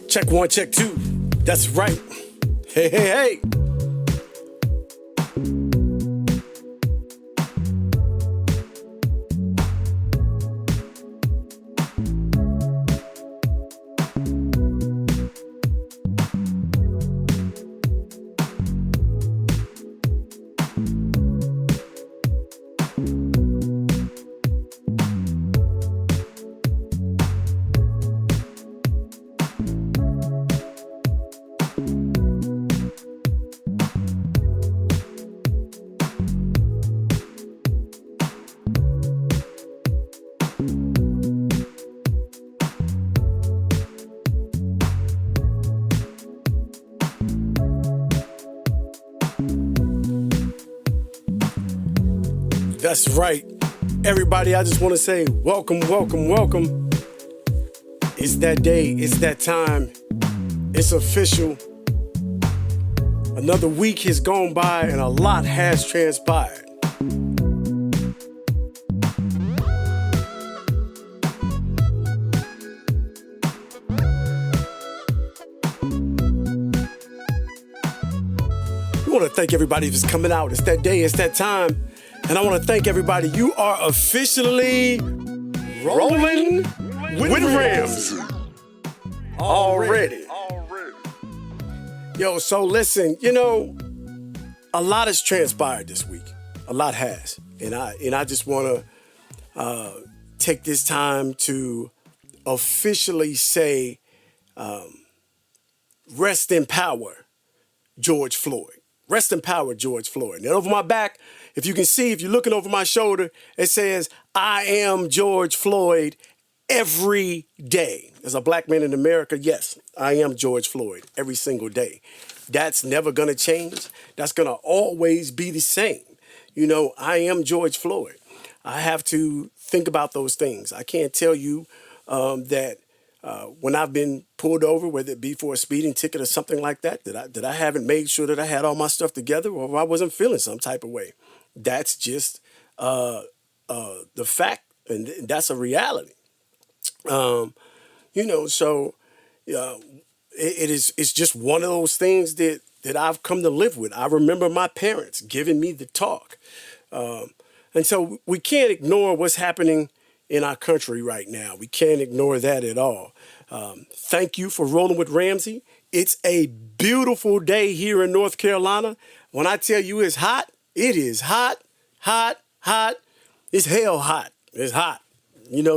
Check one, check two. That's right. Hey, hey, hey. That's right. Everybody, I just want to say welcome, welcome, welcome. It's that day. It's that time. It's official. Another week has gone by and a lot has transpired. We want to thank everybody who's coming out. It's that day. It's that time. And I want to thank everybody. You are officially rolling with Rams already. Yo, so listen, a lot has transpired this week. A lot has. And I just want to take this time to officially say, rest in power, George Floyd. Rest in power, George Floyd. And over my back, if you can see, if you're looking over my shoulder, it says, I am George Floyd every day. As a black man in America, yes, I am George Floyd every single day. That's never going to change. That's going to always be the same. I am George Floyd. I have to think about those things. I can't tell you that when I've been pulled over, whether it be for a speeding ticket or something like that, that I haven't made sure that I had all my stuff together or I wasn't feeling some type of way. That's just the fact, and that's a reality. It's just one of those things that I've come to live with. I remember my parents giving me the talk. And so we can't ignore what's happening in our country right now. We can't ignore that at all. Thank you for rolling with Ramsey. It's a beautiful day here in North Carolina. When I tell you it's hot, it is hot, hot, hot. It's hell hot. It's hot.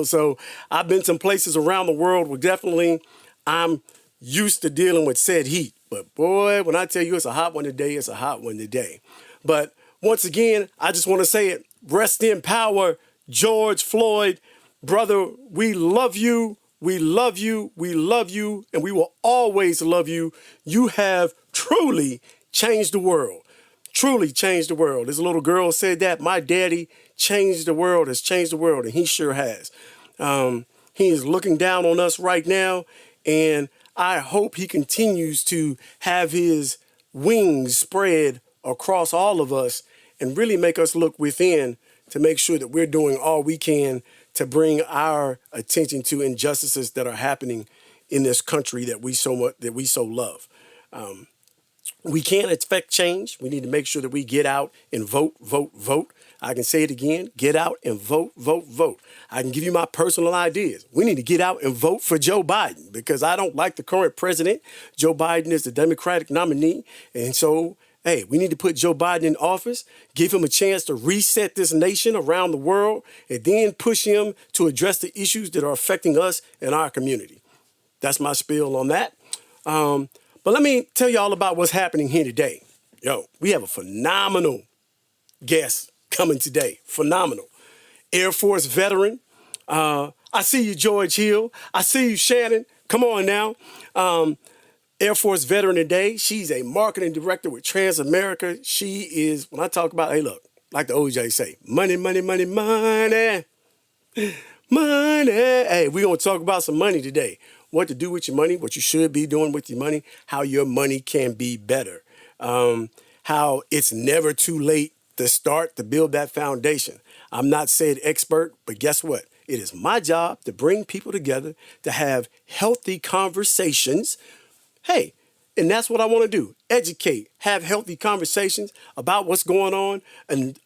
So I've been some places around the world where definitely I'm used to dealing with said heat. But boy, when I tell you it's a hot one today, it's a hot one today. But once again, I just want to say it. Rest in power, George Floyd. Brother, we love you. We love you. We love you. And we will always love you. You have truly changed the world. Truly changed the world. This little girl said that. My daddy changed the world, has changed the world, and he sure has. He is looking down on us right now, and I hope he continues to have his wings spread across all of us and really make us look within to make sure that we're doing all we can to bring our attention to injustices that are happening in this country that we so love. We can't expect change. We need to make sure that we get out and vote, vote, vote. I can say it again, get out and vote, vote, vote. I can give you my personal ideas. We need to get out and vote for Joe Biden because I don't like the current president. Joe Biden is the Democratic nominee. And so, hey, we need to put Joe Biden in office, give him a chance to reset this nation around the world, and then push him to address the issues that are affecting us and our community. That's my spiel on that. But let me tell you all about what's happening here today. Yo, we have a phenomenal guest coming today. Phenomenal. Air Force veteran. I see you, George Hill. I see you, Shannon. Come on now. Air Force veteran today. She's a marketing director with Transamerica. She is, when I talk about, hey, look, like the OJ say, money, money, money, money, money. Hey, we're going to talk about some money today. What to do with your money, what you should be doing with your money, how your money can be better, how it's never too late to start to build that foundation. I'm not said expert, but guess what? It is my job to bring people together to have healthy conversations. Hey, and that's what I want to do. Educate, have healthy conversations about what's going on and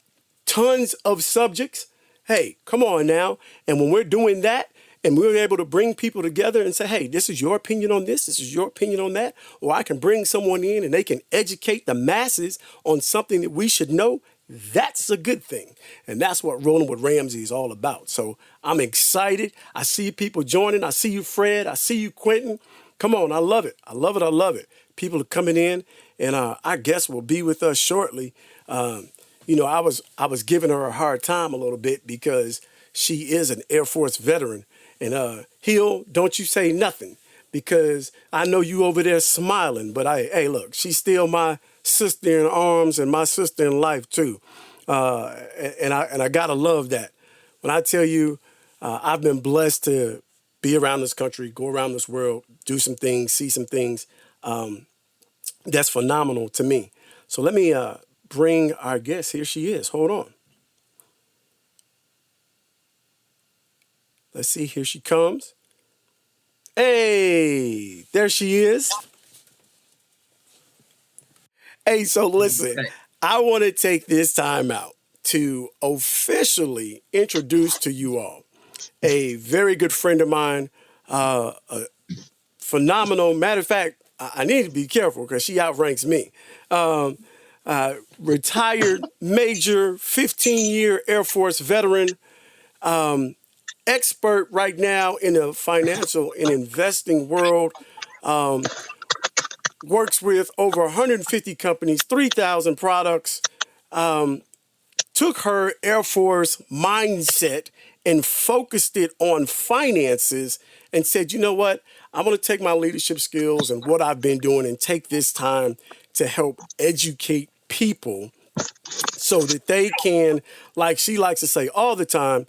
tons of subjects. Hey, come on now. And when we're doing that and we're able to bring people together and say, hey, this is your opinion on this is your opinion on that, or I can bring someone in and they can educate the masses on something that we should know, that's a good thing. And that's what Rolling with Ramsey is all about. So I'm excited. I see people joining. I see you, Fred. I see you, Quentin. Come on. I love it. I love it. I love it. People are coming in, and our guest will be with us shortly. I was giving her a hard time a little bit because she is an Air Force veteran. And Hill, don't you say nothing, because I know you over there smiling. But hey, look, she's still my sister in arms and my sister in life too. And I gotta love that. When I tell you, I've been blessed to be around this country, go around this world, do some things, see some things. That's phenomenal to me. So let me bring our guest. Here she is. Hold on. Let's see. Here she comes. Hey, there she is. Hey, so listen, I want to take this time out to officially introduce to you all a very good friend of mine, a phenomenal. Matter of fact, I need to be careful because she outranks me. Retired Major, 15-year Air Force veteran, expert right now in the financial and investing world. Works with over 150 companies, 3,000 products. Took her Air Force mindset and focused it on finances and said, you know what? I'm going to take my leadership skills and what I've been doing and take this time to help educate people so that they can, like she likes to say all the time,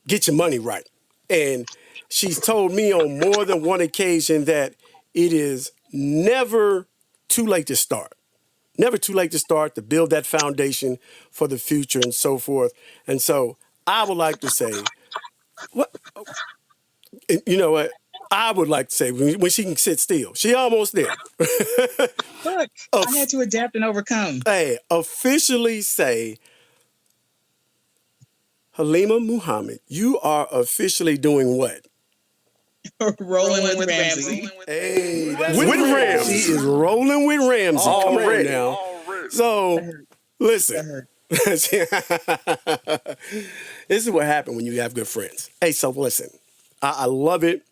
get your money right. And she's told me on more than one occasion that it is never too late to start. Never too late to start, to build that foundation for the future and so forth. And so I would like to say, what you know what? I would like to say when she can sit still. She almost there. Look, I had to adapt and overcome. Hey, officially say, Halima Muhammad, you are officially doing what? Rolling with Ramsey. Hey, that's with Ramsey. She is rolling with Ramsey. Come on now. So, listen. This is what happened when you have good friends. Hey, so listen. I love it.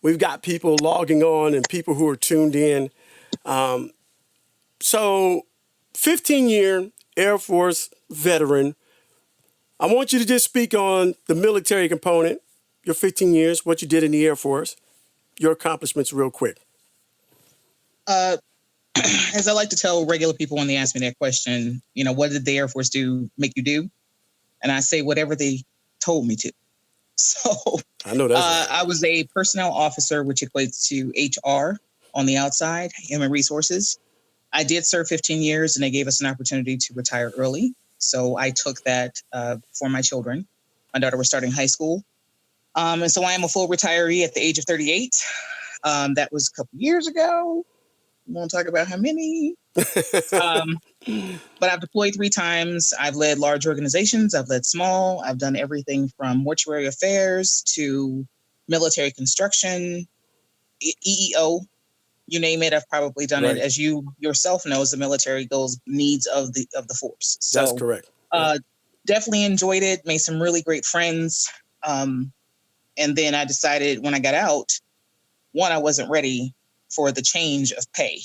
We've got people logging on and people who are tuned in. So, 15-year Air Force veteran. I want you to just speak on the military component, your 15 years, what you did in the Air Force, your accomplishments real quick. As I like to tell regular people when they ask me that question, what did the Air Force make you do? And I say whatever they told me to. So I know that's right. I was a personnel officer, which equates to HR on the outside, human resources. I did serve 15 years and they gave us an opportunity to retire early. So I took that for my children. My daughter was starting high school. And so I am a full retiree at the age of 38. That was a couple years ago. We won't talk about how many. But I've deployed 3 times. I've led large organizations. I've led small. I've done everything from mortuary affairs to military construction, EEO, you name it. I've probably done it. As you yourself know, as the military goes needs of the force. So, that's correct. Definitely enjoyed it. Made some really great friends. And then I decided when I got out, one, I wasn't ready for the change of pay.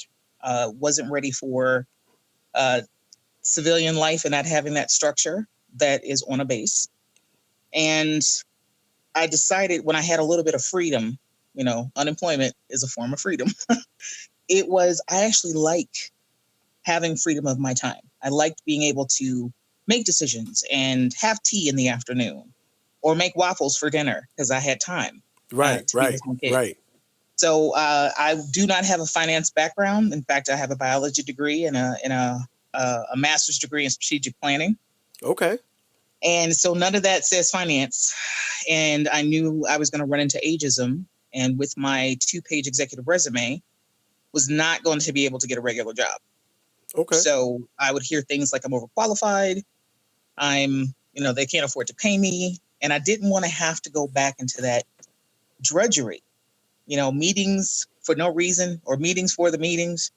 Wasn't ready for civilian life and not having that structure that is on a base. And I decided when I had a little bit of freedom, unemployment is a form of freedom. I actually like having freedom of my time. I liked being able to make decisions and have tea in the afternoon or make waffles for dinner because I had time. Right. So I do not have a finance background. In fact, I have a biology degree and a master's degree in strategic planning. Okay. And so none of that says finance. And I knew I was going to run into ageism. And with my 2-page executive resume, was not going to be able to get a regular job. Okay. So I would hear things like I'm overqualified. They can't afford to pay me. And I didn't want to have to go back into that drudgery, meetings for no reason, or meetings for the meetings,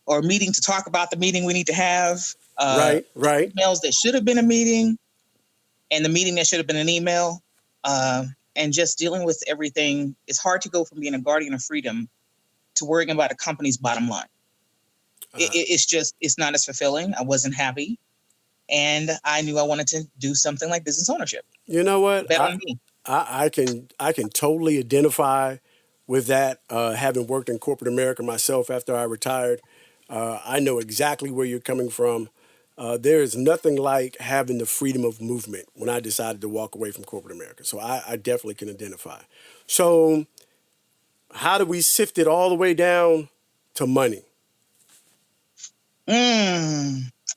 or a meeting to talk about the meeting we need to have, Right. the Right. emails that should have been a meeting, and the meeting that should have been an email, and just dealing with everything. It's hard to go from being a guardian of freedom to worrying about a company's bottom line. It's not as fulfilling. I wasn't happy. And I knew I wanted to do something like business ownership. You know what? Bet on me. I can totally identify with that. Having worked in corporate America myself after I retired, I know exactly where you're coming from. There is nothing like having the freedom of movement when I decided to walk away from corporate America. So I definitely can identify. So how do we sift it all the way down to money?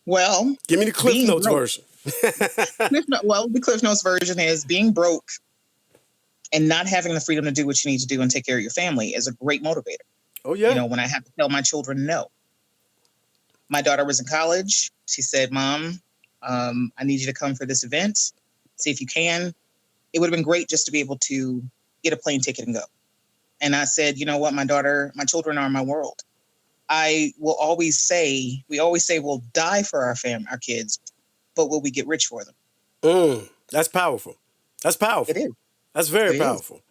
Well, Give me the Cliff being Notes broke. version. The Cliff Notes version is being broke and not having the freedom to do what you need to do and take care of your family is a great motivator. Oh yeah. When I have to tell my children no. My daughter was in college. She said, Mom, I need you to come for this event. See if you can. It would have been great just to be able to get a plane ticket and go. And I said, you know what, my children are my world. We always say we'll die for our kids, but will we get rich for them? That's powerful. That's powerful. It is. That's very It is. powerful.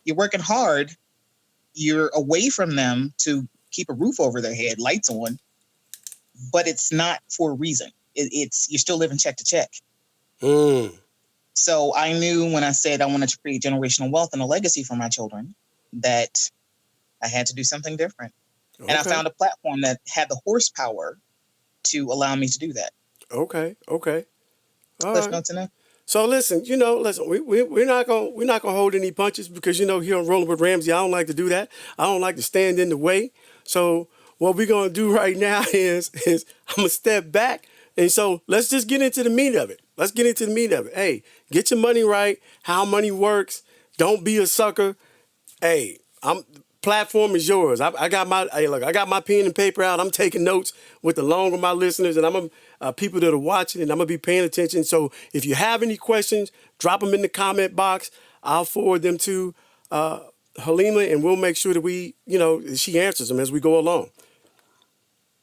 You're working hard. You're away from them to keep a roof over their head, lights on, but it's not for a reason. You're still living check to check. So I knew when I said I wanted to create generational wealth and a legacy for my children that I had to do something different. Okay. And I found a platform that had the horsepower to allow me to do that. Okay. All Cliff Notes enough. So listen, we're not gonna hold any punches because here on Rolling with Ramsey, I don't like to do that. I don't like to stand in the way. So what we're gonna do right now is I'm gonna step back, and so let's just get into the meat of it. Hey, get your money right. How money works. Don't be a sucker. Hey, platform is yours. I got my pen and paper out. I'm taking notes with along with my listeners, and I'm people that are watching, and I'm gonna be paying attention. So if you have any questions, drop them in the comment box. I'll forward them to Halima, and we'll make sure that she answers them as we go along.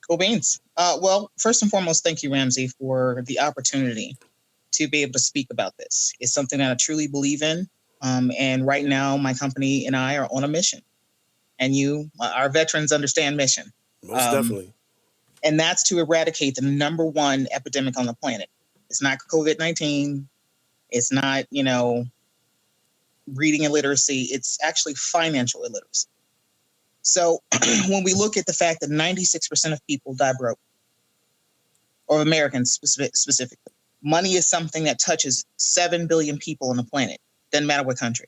Cool beans. Well, first and foremost, thank you, Ramsey, for the opportunity to be able to speak about this. It's something that I truly believe in, and right now, my company and I are on a mission. And our veterans understand mission. Most definitely. And that's to eradicate the number one epidemic on the planet. It's not COVID-19. It's not, reading illiteracy. It's actually financial illiteracy. So when we look at the fact that 96% of people die broke, or Americans specifically, money is something that touches 7 billion people on the planet. Doesn't matter what country.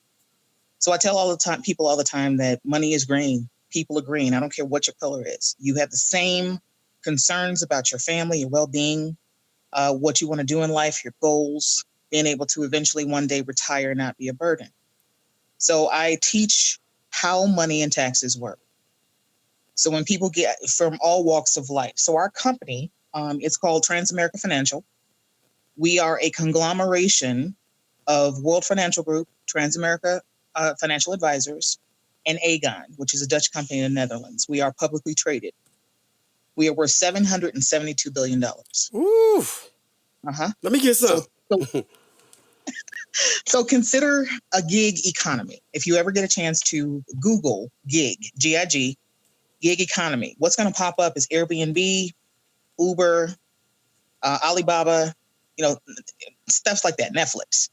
So I tell people all the time that money is green. People are green. I don't care what your color is. You have the same concerns about your family, your well-being, what you want to do in life, your goals, being able to eventually one day retire and not be a burden. So I teach how money and taxes work. So when people get from all walks of life. So our company, it's called Transamerica Financial. We are a conglomeration of World Financial Group, Transamerica Financial Advisors, and Aegon, which is a Dutch company in the Netherlands. We are publicly traded. We are worth $772 billion. Ooh. Let me get some. So consider a gig economy. If you ever get a chance to Google gig, G-I-G, gig economy, what's going to pop up is Airbnb, Uber, Alibaba, stuff like that, Netflix.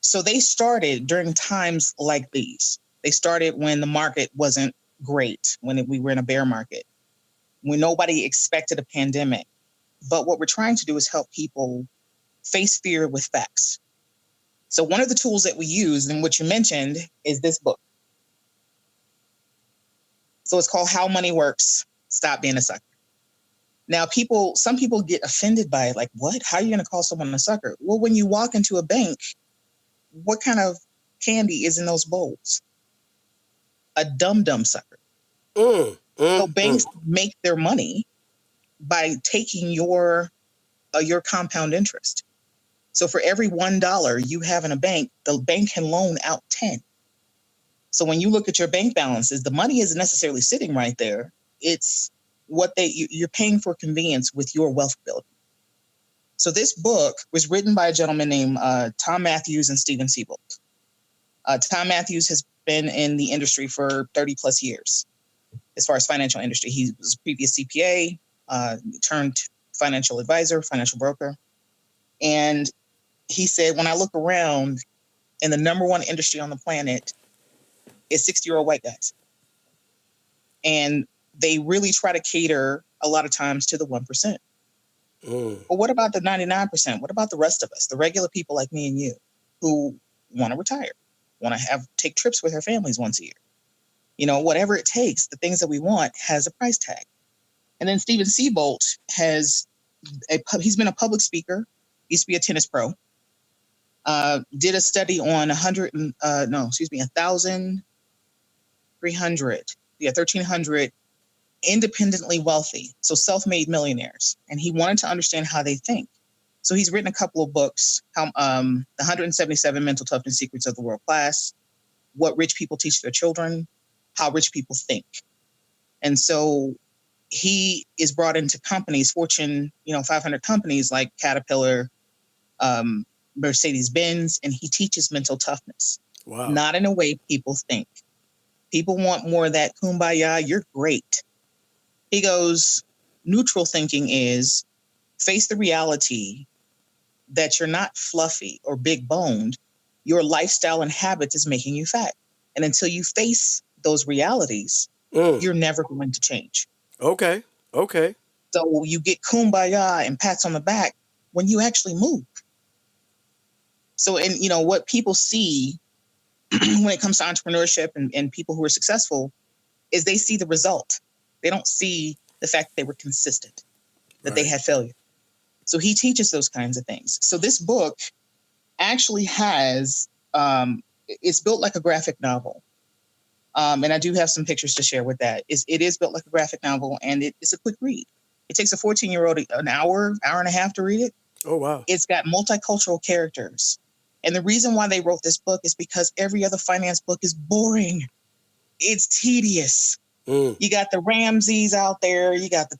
So they started during times like these. They started when the market wasn't great, when we were in a bear market, when nobody expected a pandemic. But what we're trying to do is help people face fear with facts. So one of the tools that we use, and what you mentioned, is this book. So it's called How Money Works, Stop Being a Sucker. Now, some people get offended by it. Like, what? How are you going to call someone a sucker? Well, when you walk into a bank, what kind of candy is in those bowls? A dum-dum sucker. So banks make their money by taking your compound interest. So for every $1 you have in a bank, the bank can loan out 10. So when you look at your bank balances, the money isn't necessarily sitting right there. It's what you're paying for convenience with your wealth building. So this book was written by a gentleman named Tom Matthews and Stephen Siebold. Tom Matthews has been in the industry for 30 plus years as far as financial industry. He was a previous CPA, turned financial advisor, financial broker. And he said, when I look around, and the number one industry on the planet is 60-year-old white guys. And they really try to cater a lot of times to the 1%. But what about the 99%? What about the rest of us, the regular people like me and you, who want to retire, want to take trips with our families once a year? You know, whatever it takes, the things that we want has a price tag. And then Stephen Siebold he's been a public speaker, used to be a tennis pro, did a study on 1,300 independently wealthy, so self-made millionaires, and he wanted to understand how they think. So he's written a couple of books, the 177 Mental Toughness Secrets of the World Class, What Rich People Teach Their Children, How Rich People Think. And so he is brought into companies, Fortune 500 companies like Caterpillar, Mercedes-Benz, and he teaches mental toughness. Wow. Not in a way people think. People want more of that kumbaya, you're great. He goes, neutral thinking is face the reality that you're not fluffy or big boned. Your lifestyle and habits is making you fat. And until you face those realities, you're never going to change. Okay. So you get kumbaya and pats on the back when you actually move. So, and what people see when it comes to entrepreneurship and people who are successful is they see the result. They don't see the fact that they were consistent, that they had failure. So he teaches those kinds of things. So this book actually has, it's built like a graphic novel. And I do have some pictures to share with that. It is built like a graphic novel, and it's a quick read. It takes a 14-year-old an hour and a half to read it. Oh, wow. It's got multicultural characters. And the reason why they wrote this book is because every other finance book is boring. It's tedious. You got the Ramseys out there. You got the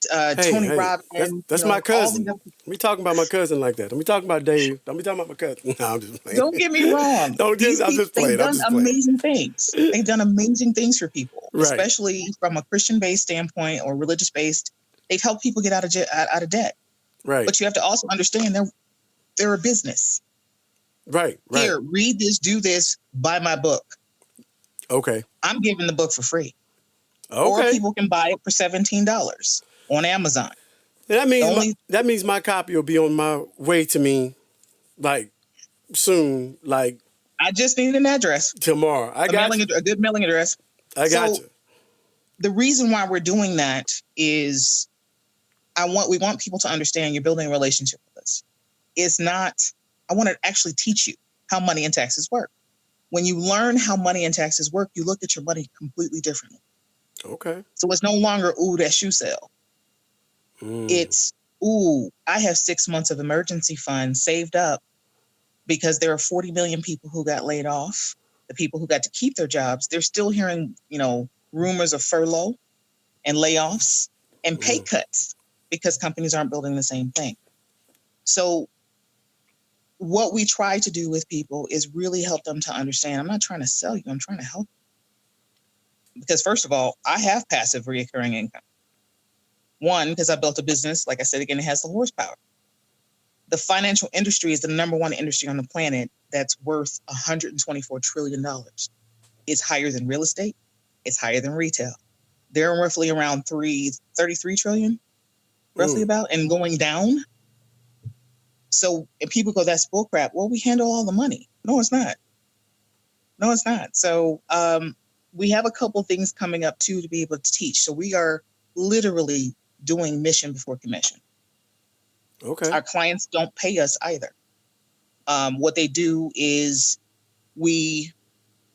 Tony Robbins. That's my cousin. We talking about my cousin like that. Don't be talking about Dave. Don't be talking about my cousin. No, I'm just playing. Don't get me wrong. I'm just playing. They've done amazing things. They've done amazing things for people, Right. especially from a Christian-based standpoint or religious-based. They've helped people get out of debt. Right. But you have to also understand they're a business. Right. Here, read this, do this, buy my book. Okay. I'm giving the book for free. Okay. Or people can buy it for $17 on Amazon. That means my copy will be on my way to me, like soon, like I just need an address tomorrow. I got a good mailing address. I got you. The reason why we're doing that is we want people to understand you're building a relationship with us. It's not. I want to actually teach you how money and taxes work. When you learn how money and taxes work, you look at your money completely differently. Okay. So it's no longer, ooh, that shoe sale. It's, ooh, I have 6 months of emergency funds saved up because there are 40 million people who got laid off. The people who got to keep their jobs, they're still hearing, rumors of furlough and layoffs and pay cuts because companies aren't building the same thing. So what we try to do with people is really help them to understand, I'm not trying to sell you, I'm trying to help you. Because first of all, I have passive recurring income. One, because I built a business, like I said, again, it has the horsepower. The financial industry is the number one industry on the planet that's worth $124 trillion. It's higher than real estate. It's higher than retail. They're roughly around 33 trillion, roughly about, and going down. So, and people go, that's bullcrap. Well, we handle all the money. No, it's not. So, we have a couple things coming up too to be able to teach. So we are literally doing mission before commission. Okay. Our clients don't pay us either. What they do is we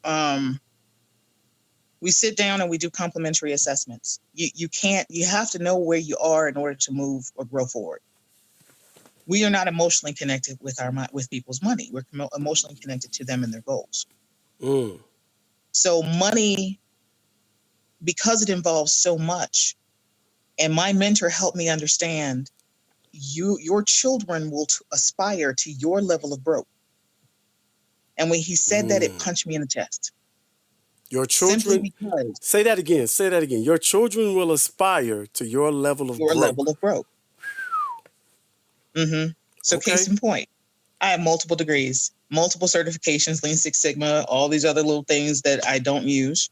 um, we sit down and we do complimentary assessments. You have to know where you are in order to move or grow forward. We are not emotionally connected with people's money. We're emotionally connected to them and their goals. Mm. So money, because it involves so much, and my mentor helped me understand, your children will aspire to your level of broke. And when he said that, it Mm. punched me in the chest. Your Simply children, because say that again. Say that again. Your children will aspire to your level of your level broke. of broke. Mm-hmm. So case Okay. in point, I have multiple degrees, multiple certifications, Lean Six Sigma, all these other little things that I don't use.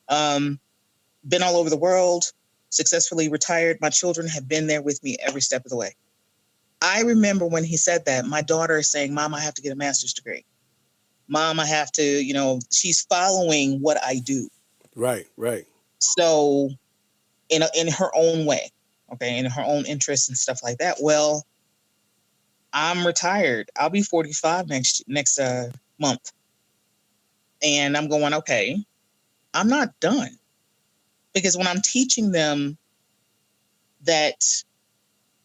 Been all over the world, successfully retired. My children have been there with me every step of the way. I remember when he said that, my daughter is saying, Mom, I have to get a master's degree. Mom, I have to, she's following what I do. Right. Right. So in her own way, okay, in her own interests and stuff like that. Well, I'm retired. I'll be 45 next month. And I'm going, okay, I'm not done. Because when I'm teaching them that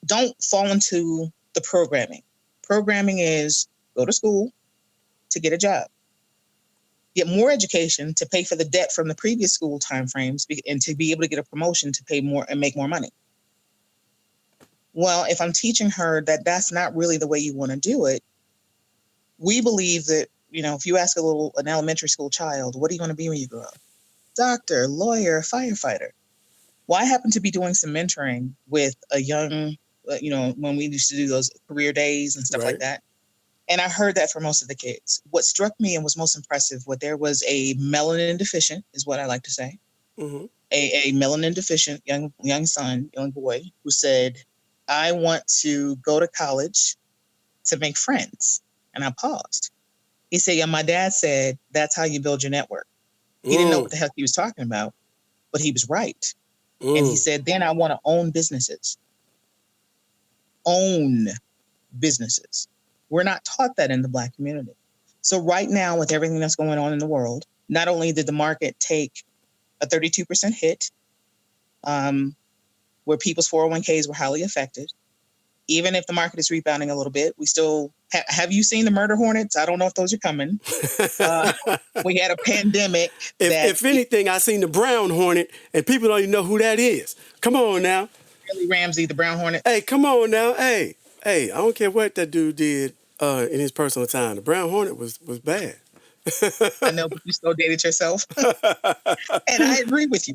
don't fall into the programming. Programming is go to school to get a job, get more education to pay for the debt from the previous school timeframes, and to be able to get a promotion to pay more and make more money. Well, if I'm teaching her that that's not really the way you want to do it, we believe that, if you ask an elementary school child, what are you going to be when you grow up? Doctor, lawyer, firefighter. Well, I happen to be doing some mentoring with a young, when we used to do those career days and stuff like Right. that. And I heard that for most of the kids. What struck me and was most impressive, there was a melanin deficient, is what I like to say, Mm-hmm. a melanin deficient young boy, who said, I want to go to college to make friends. And I paused. He said, yeah, my dad said, that's how you build your network. He didn't know Mm. what the heck he was talking about, but he was right. And he Mm. said, then I want to own businesses. Own businesses. We're not taught that in the Black community. So right now, with everything that's going on in the world, not only did the market take a 32% hit, where people's 401ks were highly affected, even if the market is rebounding a little bit, we still have you seen the murder hornets? I don't know if those are coming. We had a pandemic that if anything, I seen the brown hornet, and people don't even know who that is. Come on now. Billy Ramsey, the brown hornet. Hey, come on now. Hey, hey. I don't care what that dude did in his personal time. The brown hornet was bad. I know, but you still dated yourself. And I agree with you.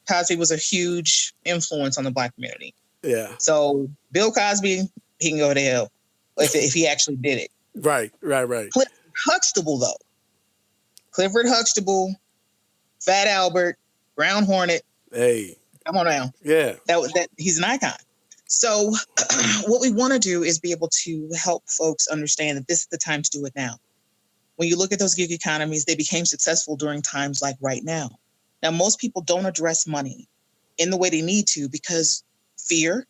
Cosby was a huge influence on the Black community. Yeah. So Bill Cosby, he can go to hell if he actually did it. Right. Right. Right. Clifford Huxtable, though. Clifford Huxtable, Fat Albert, Brown Hornet. Hey. Come on now. Yeah. That he's an icon. So what we want to do is be able to help folks understand that this is the time to do it now. When you look at those gig economies, they became successful during times like right now. Now, most people don't address money in the way they need to because fear,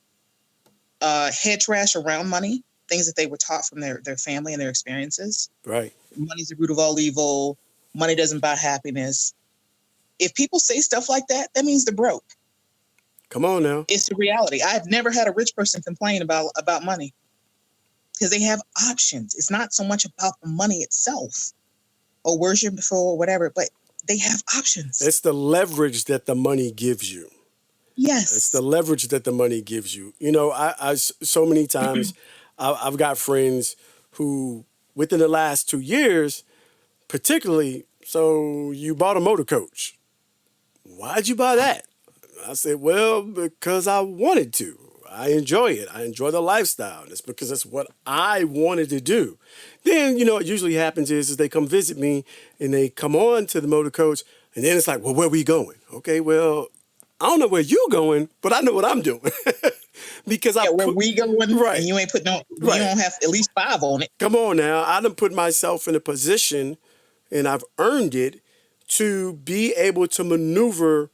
head trash around money, things that they were taught from their family and their experiences. Right. Money's the root of all evil. Money doesn't buy happiness. If people say stuff like that, that means they're broke. Come on now. It's the reality. I've never had a rich person complain about money because they have options. It's not so much about the money itself or worship or whatever, but they have options. It's the leverage that the money gives you. Yes. It's the leverage that the money gives you. I so many times I've got friends who within the last 2 years, particularly, so you bought a motor coach. Why'd you buy that? I said, well, because I wanted to. I enjoy it. I enjoy the lifestyle. It's because it's what I wanted to do. Then, what usually happens is they come visit me and they come on to the motor coach, and then it's like, well, where we going? Okay, well, I don't know where you going, but I know what I'm doing. Because where we going, right, and you ain't putting on, right. You don't have at least 5 on it. Come on now. I done put myself in a position, and I've earned it to be able to maneuver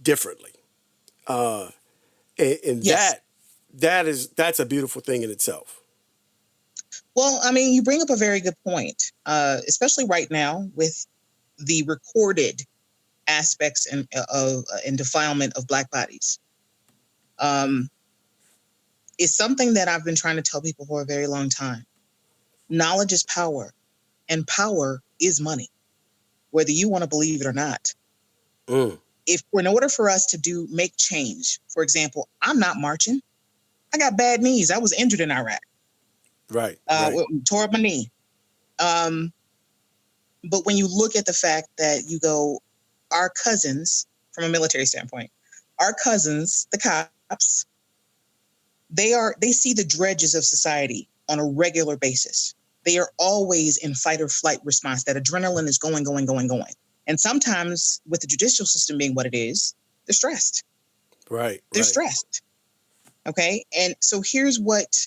differently. And Yes. that's a beautiful thing in itself. Well, I mean, you bring up a very good point, especially right now with the recorded aspects and defilement of Black bodies. Um, it's something that I've been trying to tell people for a very long time. Knowledge is power, and power is money, whether you want to believe it or not. Mm. If in order for us to make change, for example, I'm not marching. I got bad knees. I was injured in Iraq. Right, right, Tore up my knee. Um, but when you look at the fact that you go, our cousins, from a military standpoint, our cousins, the cops, they see the dredges of society on a regular basis. They are always in fight or flight response. That adrenaline is going, going, going, going. And sometimes with the judicial system being what it is, they're stressed. right, They're right. stressed. Okay. And so here's what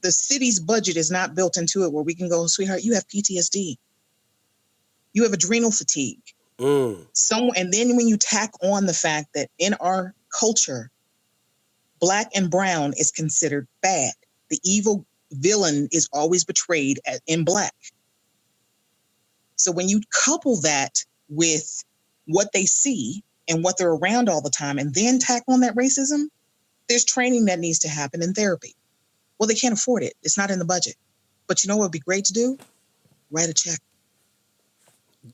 the city's budget is not built into it, where we can go, sweetheart, you have PTSD. You have adrenal fatigue. Mm. And then when you tack on the fact that in our culture, Black and brown is considered bad. The evil villain is always betrayed in Black. So when you couple that with what they see and what they're around all the time, and then tack on that racism, there's training that needs to happen in therapy. Well, they can't afford it. It's not in the budget. But you know what would be great to do? Write a check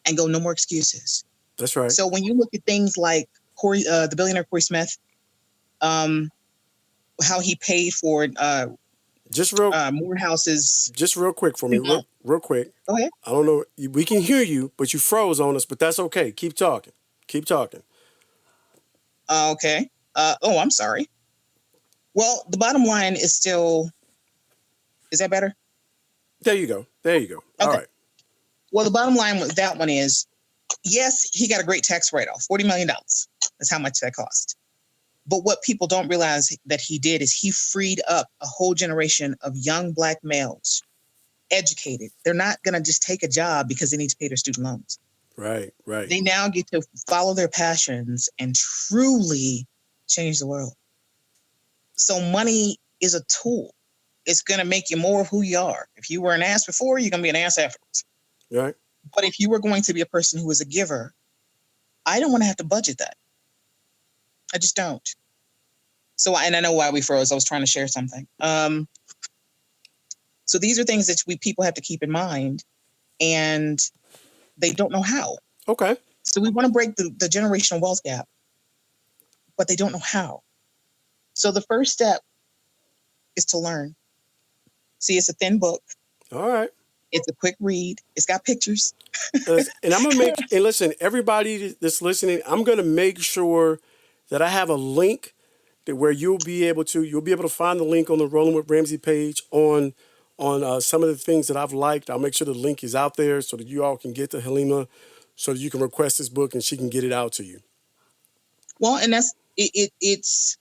and go, no more excuses. That's right. So when you look at things like the billionaire Corey Smith, how he paid for Just real, Morehouse's. just real quick for me, real quick. Go ahead. I don't know. We can hear you, but you froze on us. But that's okay. Keep talking. Keep talking. Okay. Oh, I'm sorry. Well, the bottom line is still. Is that better? There you go. There you go. All Okay. right. Well, the bottom line with that one is, yes, he got a great tax write-off, $40 million. That's how much that cost. But what people don't realize that he did is he freed up a whole generation of young Black males, educated. They're not going to just take a job because they need to pay their student loans. Right, right. They now get to follow their passions and truly change the world. So money is a tool. It's going to make you more of who you are. If you were an ass before, you're going to be an ass afterwards. Right. But if you were going to be a person who is a giver, I don't want to have to budget that. I just don't. So, and I know why we froze. I was trying to share something. So these are things that people have to keep in mind, and they don't know how. Okay. So we want to break the generational wealth gap, but they don't know how. So the first step is to learn. See, it's a thin book. All right. It's a quick read. It's got pictures. And I'm gonna and listen, everybody that's listening, I'm gonna make sure that I have a link that where you'll be able to find the link on the Rolling with Ramsey page on some of the things that I've liked. I'll make sure the link is out there so that you all can get to Halima, so that you can request this book and she can get it out to you. Well, and it's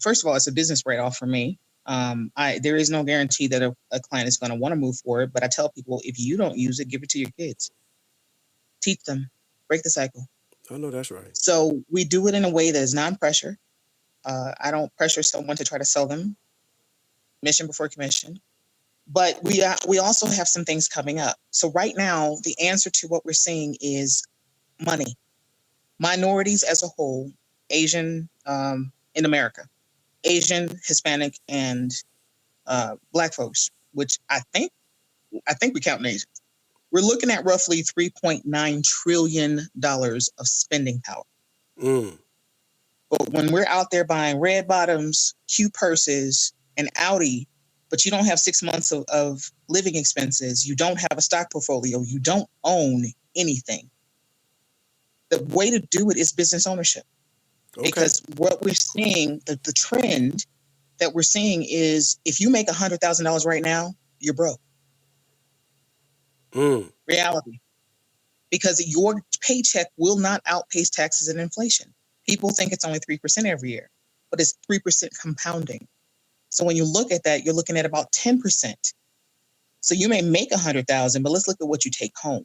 first of all, it's a business write-off for me. There is no guarantee that a client is going to want to move forward, but I tell people, if you don't use it, give it to your kids. Teach them, break the cycle. I know that's right. So we do it in a way that is non-pressure. I don't pressure someone to try to sell them mission before commission. But we also have some things coming up. So right now, the answer to what we're seeing is money. Minorities as a whole, Asian in America, Asian, Hispanic, and Black folks, which I think we count Asians. We're looking at roughly $3.9 trillion of spending power. Mm. But when we're out there buying red bottoms, cute purses, and Audi, but you don't have 6 months of living expenses, you don't have a stock portfolio, you don't own anything, the way to do it is business ownership. Okay. Because what we're seeing, the trend that we're seeing is, if you make $100,000 right now, you're broke. Reality. Because your paycheck will not outpace taxes and inflation. People think it's only 3% every year, but it's 3% compounding. So when you look at that, you're looking at about 10%. So you may make $100,000, but let's look at what you take home.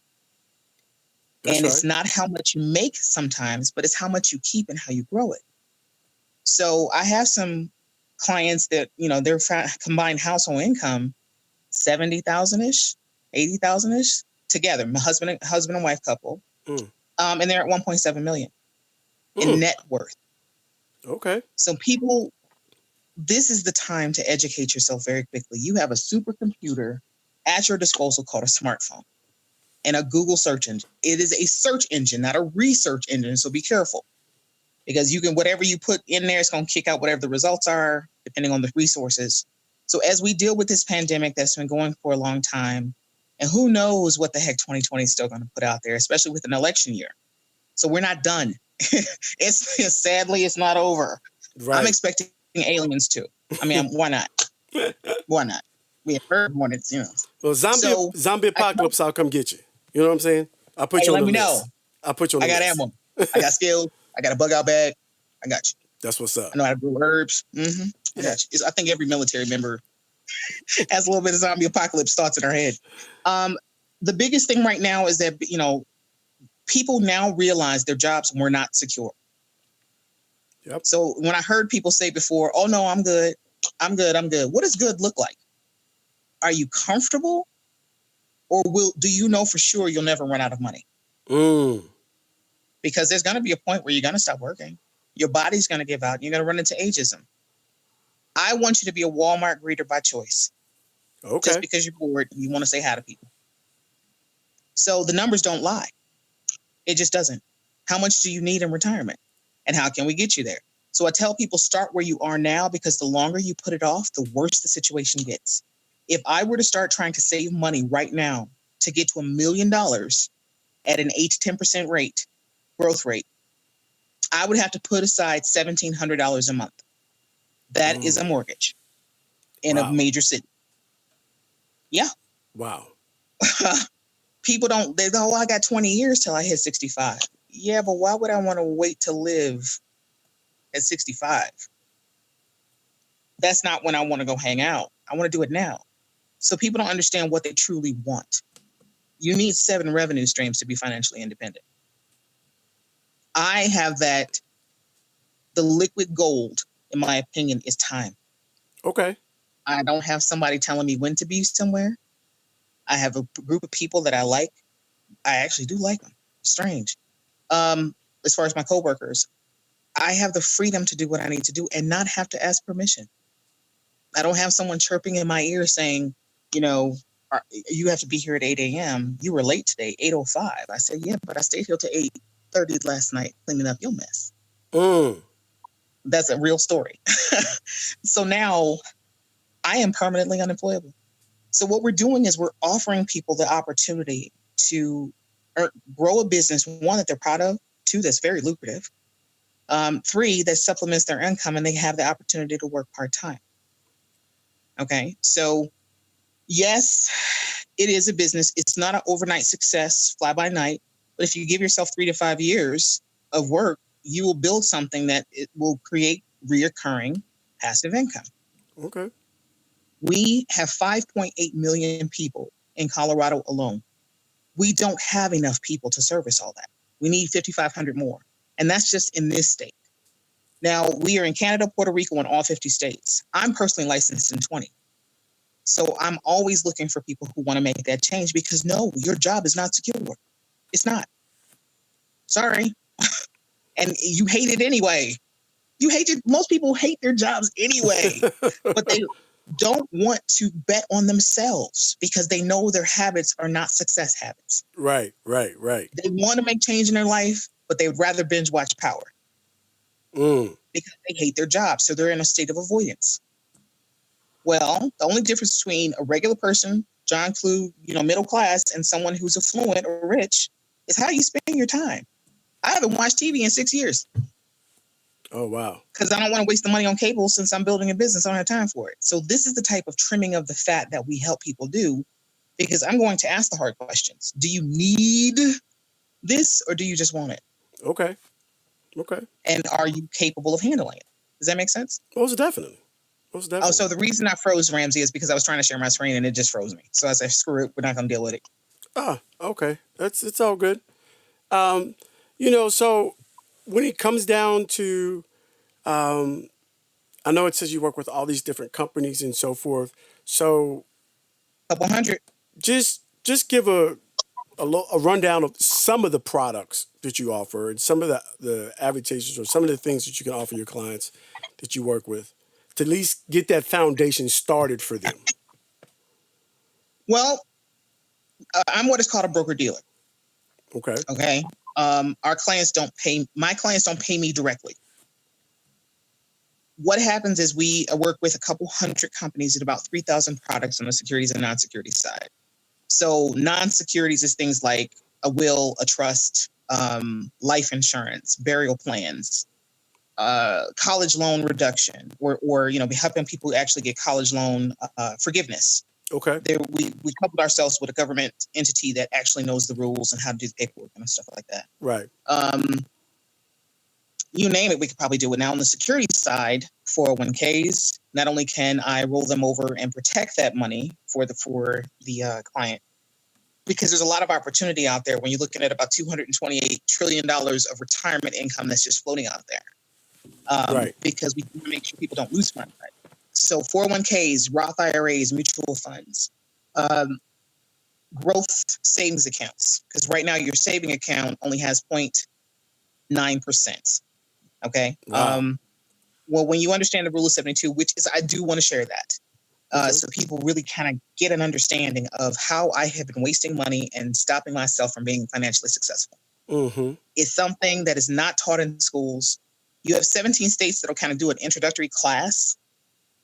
That's and right. It's not how much you make sometimes, but it's how much you keep and how you grow it. So I have some clients that, their combined household income 70,000 ish, 80,000 ish together, my husband and wife couple. Mm. And they're at 1.7 million in Mm. net worth. Okay. So people, this is the time to educate yourself very quickly. You have a supercomputer at your disposal called a smartphone and a Google search engine. It is a search engine, not a research engine. So be careful, because you can, whatever you put in there, it's going to kick out whatever the results are, depending on the resources. So as we deal with this pandemic that's been going for a long time, and who knows what the heck 2020 is still going to put out there, especially with an election year. So we're not done. Sadly, it's not over. I'm Right. expecting aliens too. I mean, why not? Why not? We have heard hornets. Well, So zombie I tell, apocalypse, I'll come get you. You know what I'm saying? I'll put hey, you on let the me know. list. I'll put you on I the got list. ammo. I got skills. I got a bug out bag. I got you. That's what's up. I know how to grow herbs. I Yeah. got you. I think every military member has a little bit of zombie apocalypse thoughts in our head. The biggest thing right now is that, people now realize their jobs were not secure. Yep. So when I heard people say before, oh no, I'm good. I'm good. I'm good. What does good look like? Are you comfortable, or do you know for sure you'll never run out of money? Mm. Because there's going to be a point where you're going to stop working. Your body's going to give out. And you're going to run into ageism. I want you to be a Walmart greeter by choice. Just Okay. because you're bored, you want to say hi to people. So the numbers don't lie. It just doesn't. How much do you need in retirement? And how can we get you there? So I tell people, start where you are now, because the longer you put it off, the worse the situation gets. If I were to start trying to save money right now to get to $1 million at an 8 to 10% growth rate, I would have to put aside $1,700 a month. That is a Mm. mortgage in a Wow. major city. Yeah. Wow. People they go, oh, I got 20 years till I hit 65. Yeah, but why would I want to wait to live at 65? That's not when I want to go hang out. I want to do it now. So people don't understand what they truly want. You need 7 revenue streams to be financially independent. I have that. The liquid gold, in my opinion, is time. Okay. I don't have somebody telling me when to be somewhere. I have a group of people that I like. I actually do like them. Strange. As far as my coworkers, I have the freedom to do what I need to do and not have to ask permission. I don't have someone chirping in my ear saying, you have to be here at 8 a.m. You were late today, 8:05. I said, yeah, but I stayed here till 8:30 last night cleaning up your mess. Mm. That's a real story. So now I am permanently unemployable. So what we're doing is we're offering people the opportunity to grow a business, one, that they're proud of, 2, that's very lucrative, 3, that supplements their income, and they have the opportunity to work part-time. Okay, so yes, it is a business. It's not an overnight success, fly by night. But if you give yourself 3 to 5 years of work, you will build something that it will create reoccurring passive income. Okay. We have 5.8 million people in Colorado alone. We don't have enough people to service all that. We need 5,500 more. And that's just in this state. Now, we are in Canada, Puerto Rico, and all 50 states. I'm personally licensed in 20. So I'm always looking for people who want to make that change, because no, your job is not secure. It's not. Sorry. And you hate it anyway. You hate it. Most people hate their jobs anyway, but they don't want to bet on themselves because they know their habits are not success habits. Right. They want to make change in their life, but they would rather binge watch Power Mm. because they hate their job. So they're in a state of avoidance. Well, the only difference between a regular person, John Clue, middle class, and someone who's affluent or rich is how you spend your time. I haven't watched TV in 6 years. Oh, wow. Because I don't want to waste the money on cable since I'm building a business. I don't have time for it. So this is the type of trimming of the fat that we help people do, because I'm going to ask the hard questions. Do you need this, or do you just want it? Okay. And are you capable of handling it? Does that make sense? Most definitely. Oh, so the reason I froze, Ramsey, is because I was trying to share my screen and it just froze me. So I said, screw it. We're not going to deal with it. Ah, okay. It's all good. So when it comes down to I know it says you work with all these different companies and so forth. So Couple hundred. just give a rundown of some of the products that you offer and some of the advantages or some of the things that you can offer your clients that you work with to at least get that foundation started for them. Well, I'm what is called a broker dealer. Okay. Okay. My clients don't pay me directly. What happens is we work with a couple hundred companies at about 3,000 products on the securities and non-securities side. So non-securities is things like a will, a trust, life insurance, burial plans, college loan reduction, or helping people actually get college loan forgiveness. Okay. There, we coupled ourselves with a government entity that actually knows the rules and how to do the paperwork and stuff like that. Right. You name it, we could probably do it. Now on the security side, 401ks, not only can I roll them over and protect that money for the client, because there's a lot of opportunity out there when you're looking at about $228 trillion of retirement income that's just floating out there. Right. Because we want to make sure people don't lose money. Right? So 401ks, Roth IRAs, mutual funds, growth savings accounts, because right now your saving account only has 0.9%. Okay. Wow. Well, when you understand the rule of 72, which is, I do want to share that. Okay. So people really kind of get an understanding of how I have been wasting money and stopping myself from being financially successful. Mm-hmm. It's something that is not taught in schools. You have 17 states that'll kind of do an introductory class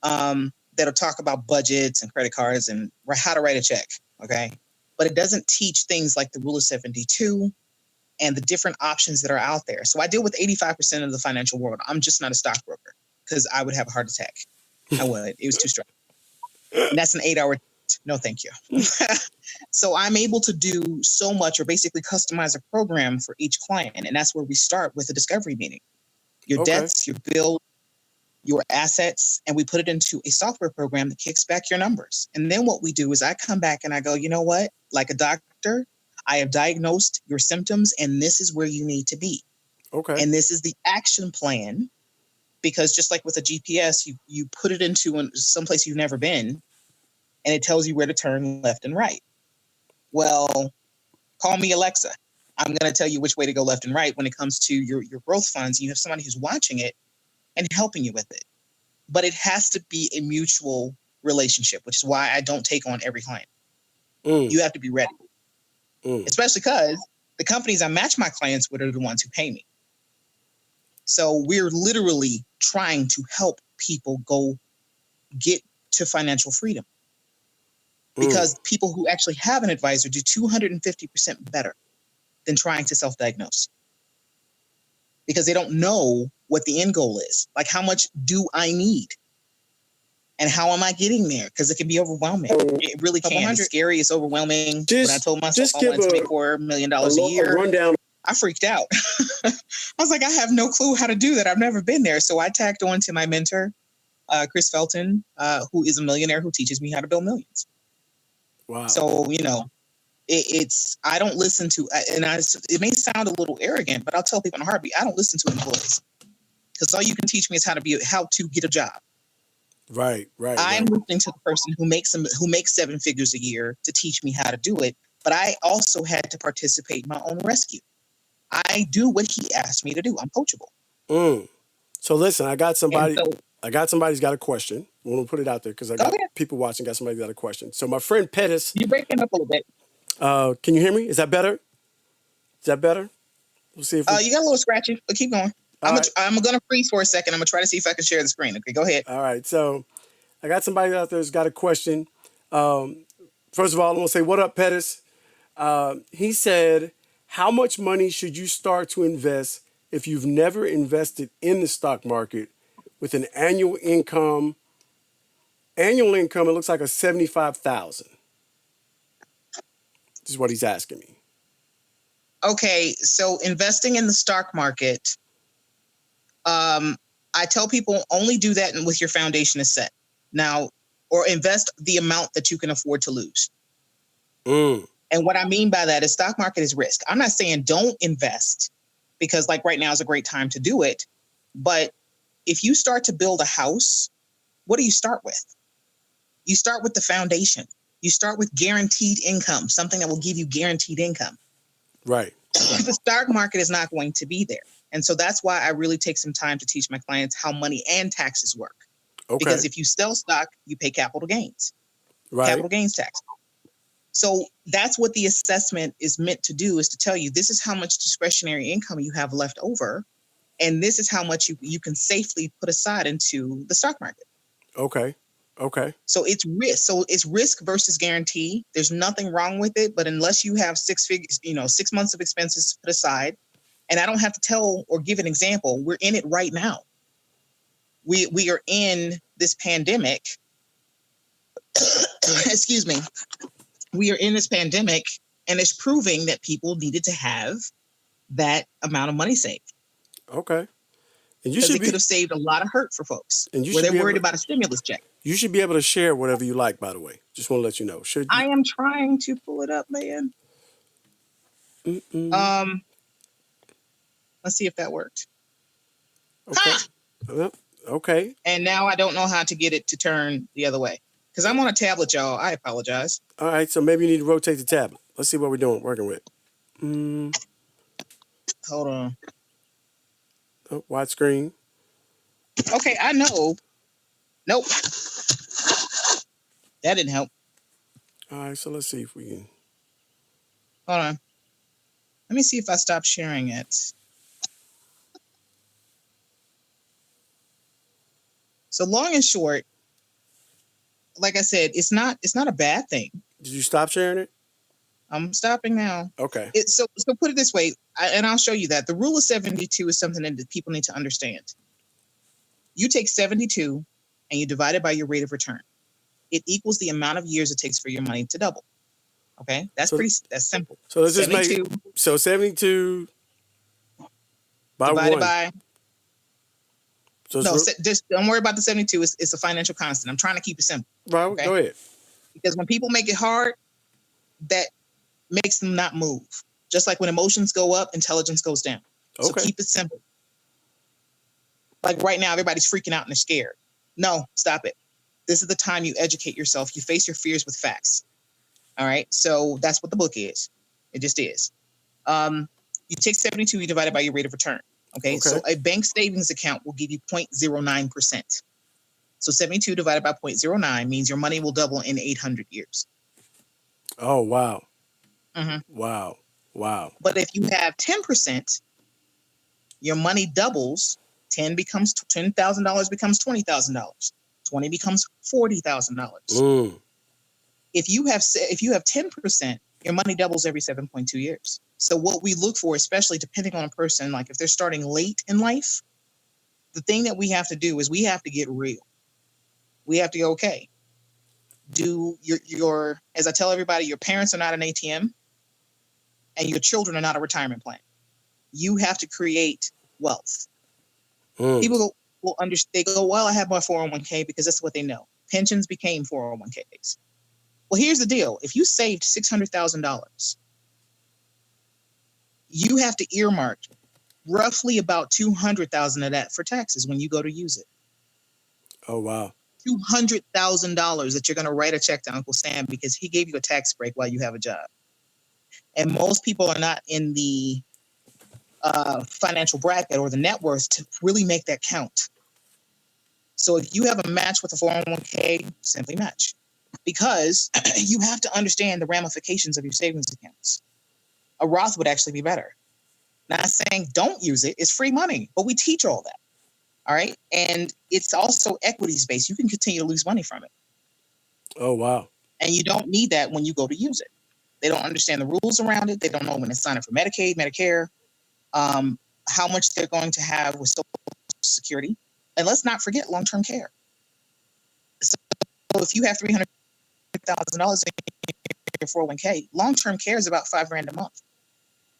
that'll talk about budgets and credit cards and how to write a check. Okay. But it doesn't teach things like the rule of 72 and the different options that are out there. So I deal with 85% of the financial world. I'm just not a stockbroker because I would have a heart attack. I would. It was too stressful. And that's an 8-hour. No, thank you. So I'm able to do so much or basically customize a program for each client. And that's where we start with a discovery meeting. Your debts, your bills, your assets, and we put it into a software program that kicks back your numbers. And then what we do is I come back and I go, you know what? Like a doctor, I have diagnosed your symptoms and this is where you need to be. Okay. And this is the action plan, because just like with a GPS, you put it into someplace you've never been and it tells you where to turn left and right. Well, call me Alexa. I'm going to tell you which way to go left and right when it comes to your growth funds. You have somebody who's watching it and helping you with it. But it has to be a mutual relationship, which is why I don't take on every client. You have to be ready. Especially because the companies I match my clients with are the ones who pay me. So we're literally trying to help people go get to financial freedom. Because people who actually have an advisor do 250% better than trying to self-diagnose. Because they don't know what the end goal is. Like, how much do I need? And how am I getting there? Because it can be overwhelming. It really can. It's scary. It's overwhelming. When I told myself I wanted to make $4 million a year, I freaked out. I was like, I have no clue how to do that. I've never been there. So I tagged on to my mentor, Chris Felton, who is a millionaire who teaches me how to build millions. Wow. So, it's I don't listen to, and it may sound a little arrogant, but I'll tell people in a heartbeat, I don't listen to employees. Because all you can teach me is how to get a job. Right. I'm listening to the person who makes 7 figures a year to teach me how to do it. But I also had to participate in my own rescue. I do what he asked me to do. I'm coachable. So listen, I got somebody. I got somebody's got a question. I want to put it out there because I got people watching. Got somebody got a question. So my friend Pettis. You're breaking up a little bit. Can you hear me? Is that better? We'll see if you got a little scratchy, but keep going. I'm going to freeze for a second. I'm going to try to see if I can share the screen. Okay, go ahead. All right. So I got somebody out there who's got a question. First of all, I want to say, what up, Pettis? He said, how much money should you start to invest if you've never invested in the stock market with an annual income? It looks like a $75,000. This is what he's asking me. Okay, so investing in the stock market, I tell people only do that with your foundation is set. Now, or invest the amount that you can afford to lose. And what I mean by that is stock market is risk. I'm not saying don't invest because like right now is a great time to do it, but if you start to build a house, what do you start with? You start with the foundation. You start with guaranteed income, something that will give you guaranteed income. Right. The stock market is not going to be there. And so that's why I really take some time to teach my clients how money and taxes work. Okay. Because if you sell stock, you pay capital gains Right. tax. So that's what the assessment is meant to do, is to tell you this is how much discretionary income you have left over. And this is how much you can safely put aside into the stock market. Okay. Okay. So it's risk. So it's risk versus guarantee. There's nothing wrong with it, but unless you have 6 figures, 6 months of expenses put aside, and I don't have to tell or give an example, we're in it right now. We are in this pandemic. Excuse me. We are in this pandemic, and it's proving that people needed to have that amount of money saved. Okay. And you Because should it be, could have saved a lot of hurt for folks and you where should they're be worried able, about a stimulus check. you should be able to share whatever you like, by the way. Just want to let you know. Should you? I am trying to pull it up, man. Mm-mm. Let's see if that worked. Okay. Ha! Okay. And now I don't know how to get it to turn the other way. Because I'm on a tablet, y'all. I apologize. All right. So maybe you need to rotate the tablet. Let's see what we're doing, working with. Hold on. Oh, widescreen. Okay, I know. Nope. That didn't help. All right. So let's see if we can. Hold on. Let me see if I stop sharing it. So long and short, like I said, it's not a bad thing. Did you stop sharing it? I'm stopping now. Okay. So put it this way, and I'll show you that. The rule of 72 is something that people need to understand. You take 72 and you divide it by your rate of return. It equals the amount of years it takes for your money to double. Okay? That's simple. So let's just 72 make, so 72 by divided 1. by, So no, just don't worry about the 72. It's a financial constant. I'm trying to keep it simple. right, Okay? go ahead. Because when people make it hard, that makes them not move. Just like when emotions go up, intelligence goes down. So Okay. keep it simple. Like right now, everybody's freaking out and they're scared. No, stop it. This is the time you educate yourself. You face your fears with facts. All right. So that's what the book is. It just is. You take 72, you divide it by your rate of return. Okay. So a bank savings account will give you 0.09%. So 72 divided by 0.09 means your money will double in 800 years. Oh, wow. Mm-hmm. Wow. Wow. But if you have 10%, your money doubles. $10,000 becomes $20,000. 20 becomes $40,000. If you have 10%, your money doubles every 7.2 years. So what we look for, especially depending on a person, like if they're starting late in life, the thing that we have to do is we have to get real. We have to go, okay, do your as I tell everybody, your parents are not an ATM and your children are not a retirement plan. You have to create wealth. People will understand. They go, well, I have my 401k because that's what they know. Pensions became 401ks. Well, here's the deal. If you saved $600,000, you have to earmark roughly about $200,000 of that for taxes when you go to use it. Oh, wow. $200,000 that you're going to write a check to Uncle Sam because he gave you a tax break while you have a job. And most people are not in the financial bracket or the net worth to really make that count. So if you have a match with a 401k, simply match. Because you have to understand the ramifications of your savings accounts. A Roth would actually be better. Not saying don't use it, it's free money, but we teach all that. All right. And it's also equities based. You can continue to lose money from it. Oh, wow. And you don't need that when you go to use it. They don't understand the rules around it. They don't know when to sign up for Medicaid, Medicare, how much they're going to have with Social Security. And let's not forget long-term care. So if you have $300,000 in your 401k, long-term care is about $5,000 a month.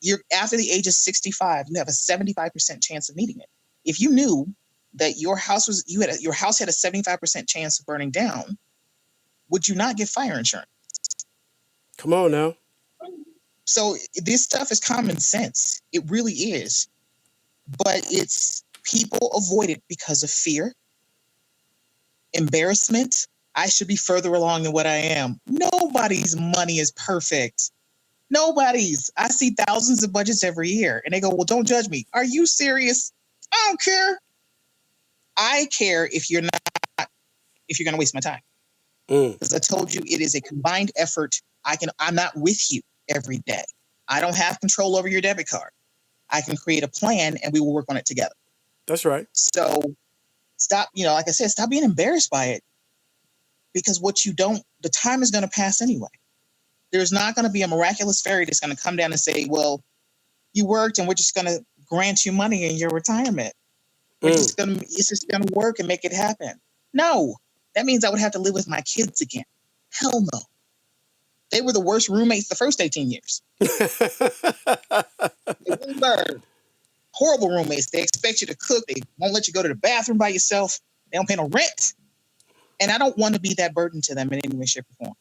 You're after the age of 65, you have a 75% chance of needing it. If you knew that your house had a 75% chance of burning down, would you not get fire insurance? Come on now. So this stuff is common sense. It really is. But it's People avoid it because of fear, embarrassment. I should be further along than what I am. Nobody's money is perfect. Nobody's. I see thousands of budgets every year, and they go, "Well, don't judge me." Are you serious? I don't care. I care if you're going to waste my time. Because I told you, it is a combined effort. I'm not with you every day. I don't have control over your debit card. I can create a plan, and we will work on it together. That's right. So stop. Like I said, stop being embarrassed by it, because the time is going to pass anyway. There's not going to be a miraculous fairy that's going to come down and say, "Well, you worked, and we're just going to grant you money in your retirement. It's just going to work and make it happen." No, that means I would have to live with my kids again. Hell no. They were the worst roommates the first 18 years. They really were. Horrible roommates. They expect you to cook. They won't let you go to the bathroom by yourself. They don't pay no rent. And I don't want to be that burden to them in any way, shape, or form.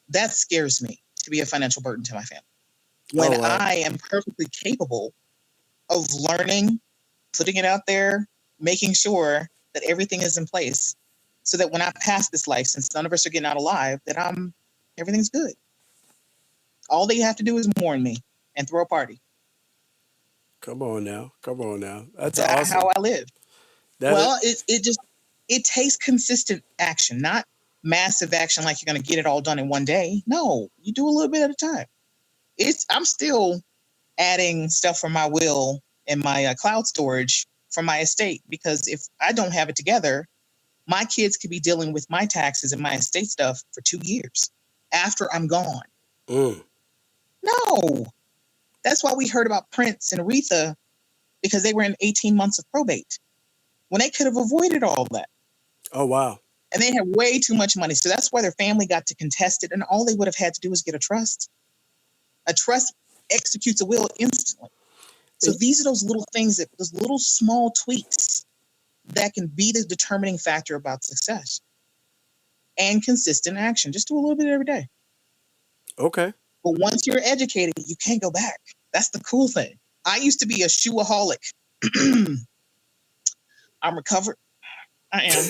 That scares me, to be a financial burden to my family. When I am perfectly capable of learning, putting it out there, making sure that everything is in place, so that when I pass this life, since none of us are getting out alive, that everything's good. All they have to do is mourn me and throw a party. Come on now. That's That's awesome. how I live. It takes consistent action, not massive action like you're going to get it all done in one day. No, you do a little bit at a time. I'm still adding stuff from my will and my cloud storage from my estate, because if I don't have it together, my kids could be dealing with my taxes and my estate stuff for 2 years after I'm gone. No. That's why we heard about Prince and Aretha, because they were in 18 months of probate when they could have avoided all that. Oh, wow. And they had way too much money. So that's why their family got to contest it. And all they would have had to do was get a trust. A trust executes a will instantly. So these are those little things, those little small tweaks that can be the determining factor about success. And consistent action. Just do a little bit every day. Okay. But once you're educated, you can't go back. That's the cool thing. I used to be a shoeaholic. I'm recovered. I am.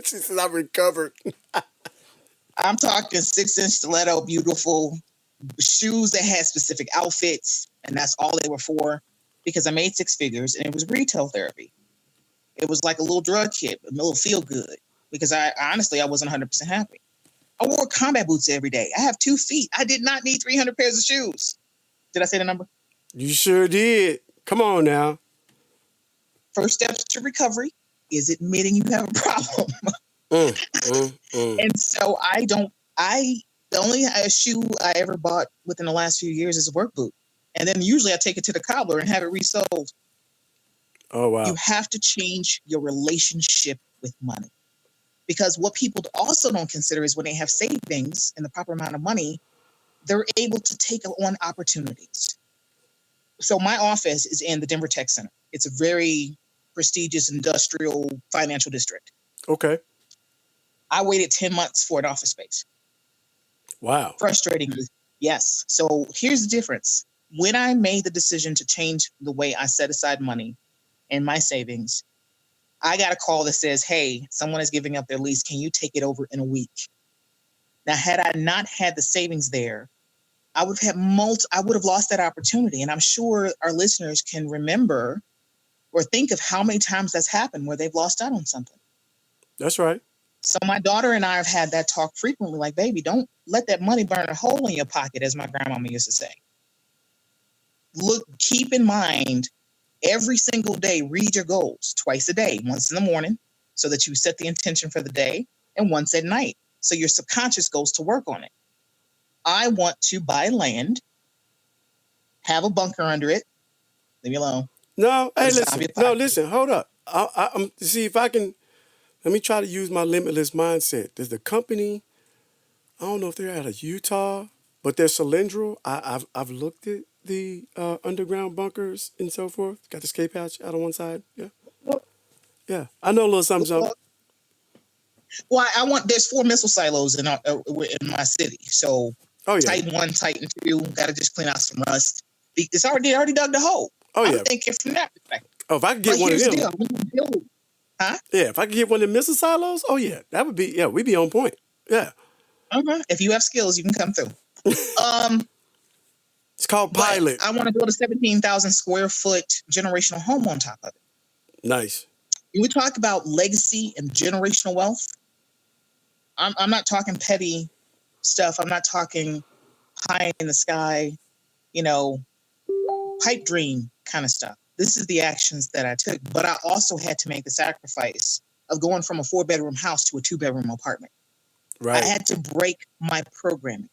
She says I'm recovered. I'm talking 6-inch stiletto, beautiful shoes that had specific outfits, and that's all they were for, because I made 6 figures, and it was retail therapy. It was like a little drug hit, a little feel good, because I wasn't 100% happy. I wore combat boots every day. I have 2 feet. I did not need 300 pairs of shoes. Did I say the number? You sure did. Come on now. First steps to recovery is admitting you have a problem. And so the only shoe I ever bought within the last few years is a work boot. And then usually I take it to the cobbler and have it resold. Oh, wow. You have to change your relationship with money. Because what people also don't consider is when they have savings and the proper amount of money, they're able to take on opportunities. So my office is in the Denver Tech Center. It's a very prestigious industrial financial district. Okay. I waited 10 months for an office space. Wow. Frustratingly, yes. So here's the difference. When I made the decision to change the way I set aside money in my savings, I got a call that says, "Hey, someone is giving up their lease. Can you take it over in a week?" Now, had I not had the savings there, I would have lost that opportunity. And I'm sure our listeners can remember or think of how many times that's happened where they've lost out on something. That's right. So my daughter and I have had that talk frequently, like, "Baby, don't let that money burn a hole in your pocket," as my grandmama used to say. Keep in mind, every single day, read your goals twice a day, once in the morning so that you set the intention for the day, and once at night so your subconscious goes to work on it. I want to buy land, have a bunker under it. Leave me alone. No, hey, listen. Hold up. I'm see if I can. Let me try to use my limitless mindset. There's the company. I don't know if they're out of Utah, but they're cylindrical. I've looked at the underground bunkers and so forth. Got the escape hatch out on one side. Yeah. I know a little something. Well, there's 4 missile silos in my city. So Titan 1, Titan 2, got to just clean out some rust. It's already dug the hole. I'm thinking from that perspective. Oh, if I could But get one of here's the them, deal: we can build, huh? yeah, if I could get one of the missile silos, oh yeah, that would be, yeah, we'd be on point. Yeah. If you have skills, you can come through. Um, It's called but pilot. I want to build a 17,000 square foot generational home on top of it. Nice. When we talk about legacy and generational wealth, I'm not talking petty stuff. I'm not talking pie in the sky, you know, pipe dream kind of stuff. This is the actions that I took, but I also had to make the sacrifice of going from a 4-bedroom house to a 2-bedroom apartment. I Right. had to break my programming.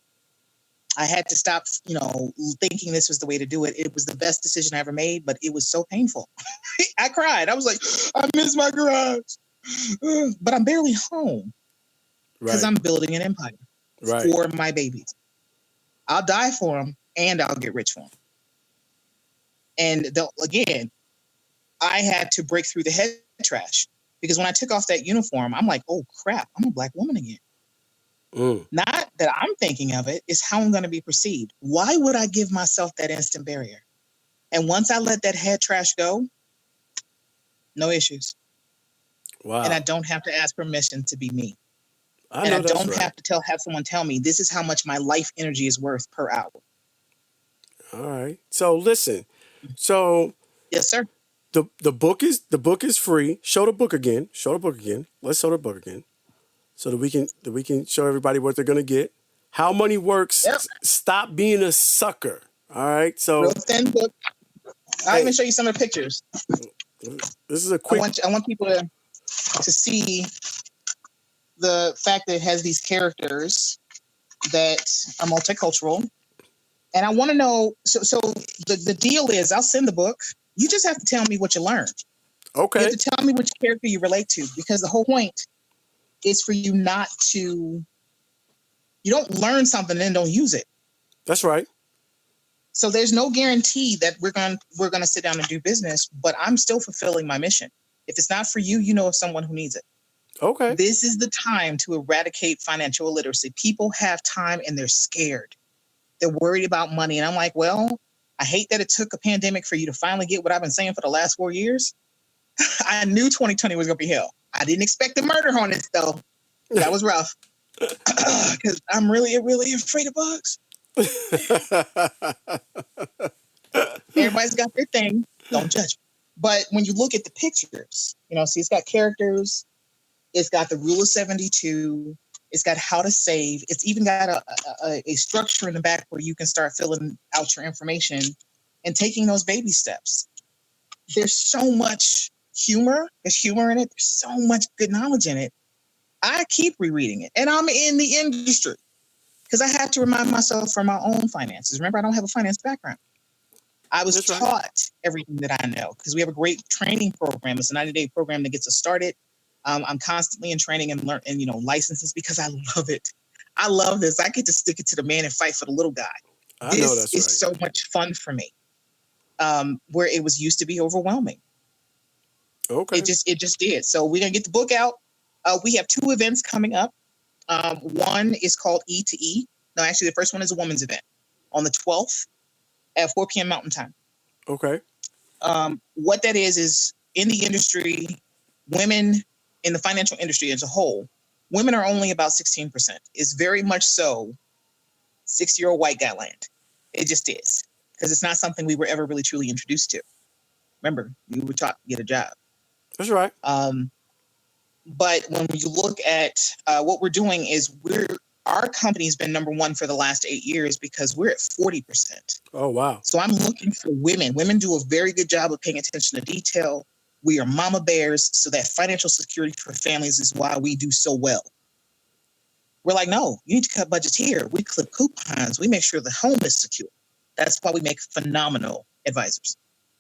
I had to stop, thinking this was the way to do it. It was the best decision I ever made, but it was so painful. I cried. I was like, I miss my garage, but I'm barely home because Right. I'm building an empire Right. for my babies. I'll die for them and I'll get rich for them. And again, I had to break through the head trash because when I took off that uniform, I'm like, oh crap, I'm a Black woman again. Not that I'm thinking of it, it's how I'm going to be perceived. Why would I give myself that instant barrier? And once I let that head trash go, no issues. Wow. And I don't have to ask permission to be me. I And I know that's don't right. have to have someone tell me this is how much my life energy is worth per hour. All right. So listen. So Yes, sir. the book is free. Show the book again. Show the book again. Let's show the book again, so that we can show everybody what they're gonna get. How money works. Yep. Stop being a sucker. All right. Real So thin book. I'll hey, even show you some of the pictures. this is a I quick. want people to see the fact that it has these characters that are multicultural. And I want to know, so the deal is I'll send the book. You just have to tell me what you learned. You have Okay. to tell me which character you relate to, because the whole point is for you not to, you don't learn something and then don't use it. That's right. So there's no guarantee that we're going to sit down and do business, but I'm still fulfilling my mission. If it's not for you, you know of someone who needs it. Okay. This is the time to eradicate financial illiteracy. People have time and they're scared. They're worried about money. And I'm like, well, I hate that it took a pandemic for you to finally get what I've been saying for the last 4 years. I knew 2020 was going to be hell. I didn't expect the murder hornets, though. That was rough. Because I'm really, really afraid of bugs. Everybody's got their thing. Don't judge me. But when you look at the pictures, see, it's got characters. It's got the rule of 72. It's got how to save. It's even got a structure in the back where you can start filling out your information and taking those baby steps. There's so much humor. There's humor in it. There's so much good knowledge in it. I keep rereading it. And I'm in the industry because I have to remind myself from my own finances. Remember, I don't have a finance background. I was That's right. taught everything that I know because we have a great training program. It's a 90-day program that gets us started. I'm constantly in training and learn and licenses because I love it. I love this. I get to stick it to the man and fight for the little guy. I know This that's is right. so much fun for me. Where it was used to be overwhelming. Okay. It just did. So we're gonna get the book out. We have 2 events coming up. One is called E to E. No, actually, the first one is a women's event on the 12th at 4 p.m. Mountain Time. Okay. What that is in the industry, women in the financial industry as a whole, women are only about 16%. It's very much so 6-year-old white guy land. It just is. Because it's not something we were ever really truly introduced to. Remember, we were taught to get a job. That's right. But when you look at what we're doing is our company's been number 1 for the last 8 years because we're at 40%. Oh wow. So I'm looking for women. Women do a very good job of paying attention to detail. We are mama bears, so that financial security for families is why we do so well. We're like, no, you need to cut budgets here. We clip coupons. We make sure the home is secure. That's why we make phenomenal advisors.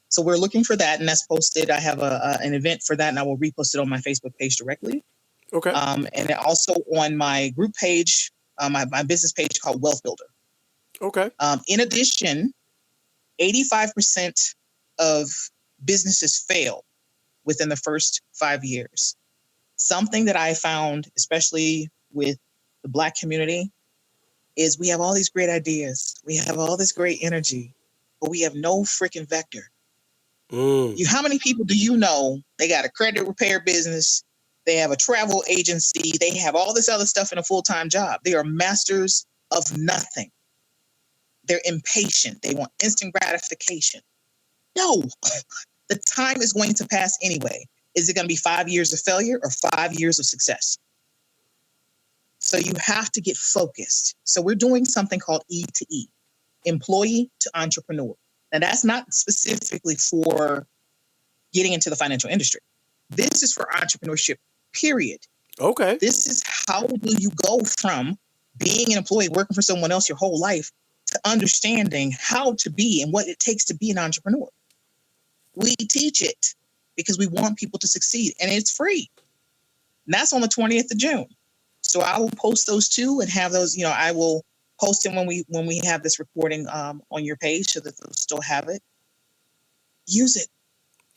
So we're looking for that, and that's posted. I have an event for that, and I will repost it on my Facebook page directly. Okay. And also on my group page, my business page called Wealth Builder. Okay. In addition, 85% of businesses fail within the first 5 years. Something that I found, especially with the Black community, is we have all these great ideas. We have all this great energy, but we have no freaking vector. How many people do you know? They got a credit repair business. They have a travel agency. They have all this other stuff in a full-time job. They are masters of nothing. They're impatient. They want instant gratification. No, the time is going to pass anyway. Is it going to be 5 years of failure or 5 years of success? So you have to get focused. So we're doing something called E to E, employee to entrepreneur. Now, that's not specifically for getting into the financial industry. This is for entrepreneurship, period. Okay. This is how do you go from being an employee, working for someone else your whole life, to understanding how to be and what it takes to be an entrepreneur. We teach it because we want people to succeed, and it's free. And that's on the 20th of June. So I will post those two and have those, I will post them when we have this recording on your page so that they'll still have it. Use it.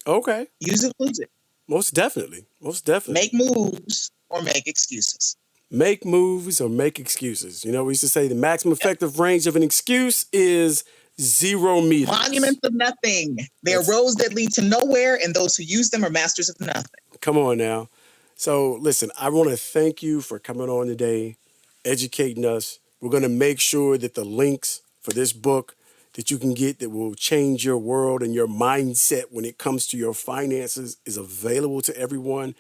Okay. Use it, lose it. Most definitely. Most definitely. Make moves or make excuses. Make moves or make excuses. We used to say the maximum effective range of an excuse is 0 meters. Monuments of nothing. They are roads that lead to nowhere, and those who use them are masters of nothing. Come on now. So listen, I want to thank you for coming on today, educating us. We're going to make sure that the links for this book that you can get that will change your world and your mindset when it comes to your finances is available to everyone.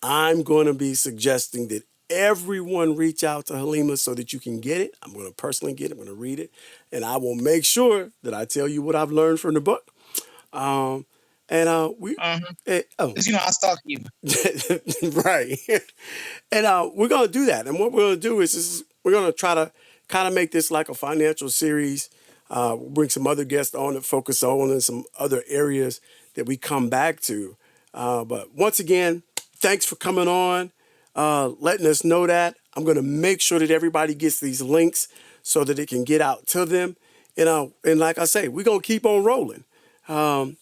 I'm going to be suggesting that everyone reach out to Halima so that you can get it. I'm going to personally get it. I'm going to read it. And I will make sure that I tell you what I've learned from the book. Because I stalk you. Right. And we're going to do that. And what we're going to do is we're going to try to kind of make this like a financial series. We'll bring some other guests on that focus on and some other areas that we come back to. But once again, thanks for coming on, letting us know that. I'm going to make sure that everybody gets these links so that it can get out to them. And like I say, we're going to keep on rolling. And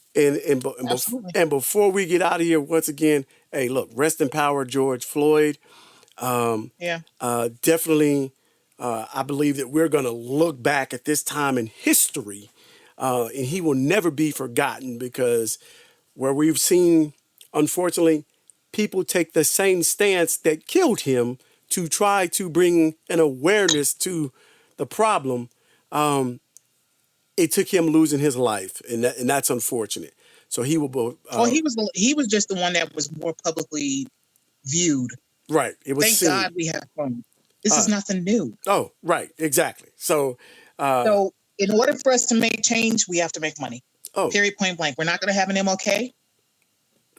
before we get out of here, once again, hey, look, rest in power, George Floyd. Definitely, I believe that we're going to look back at this time in history, and he will never be forgotten because where we've seen, unfortunately, people take the same stance that killed him to try to bring an awareness to the problem. It took him losing his life, and that's unfortunate. So he will. He was just the one that was more publicly viewed. Right. It was. Thank God we have fun. This is nothing new. Oh, right. Exactly. So in order for us to make change, we have to make money. Oh. Period. Point blank. We're not going to have an MLK.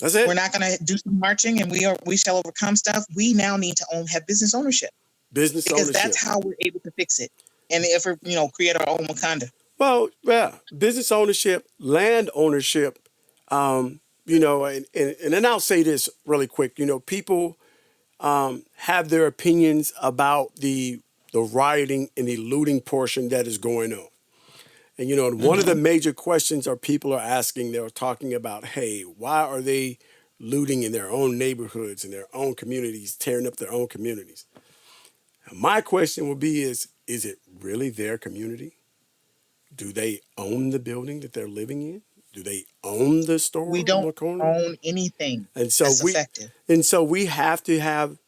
That's it. We're not going to do some marching, and we shall overcome stuff. We now need to have business ownership. Because that's how we're able to fix it, and if we create our own Wakanda. Well, yeah, business ownership, land ownership, and then I'll say this really quick. People have their opinions about the rioting and the looting portion that is going on. And, one of the major questions people are asking, they're talking about, hey, why are they looting in their own neighborhoods, in their own communities, tearing up their own communities? And my question would be is it really their community? Do they own the building that they're living in? Do they own the store? We don't own anything. And so effective. And so we have to have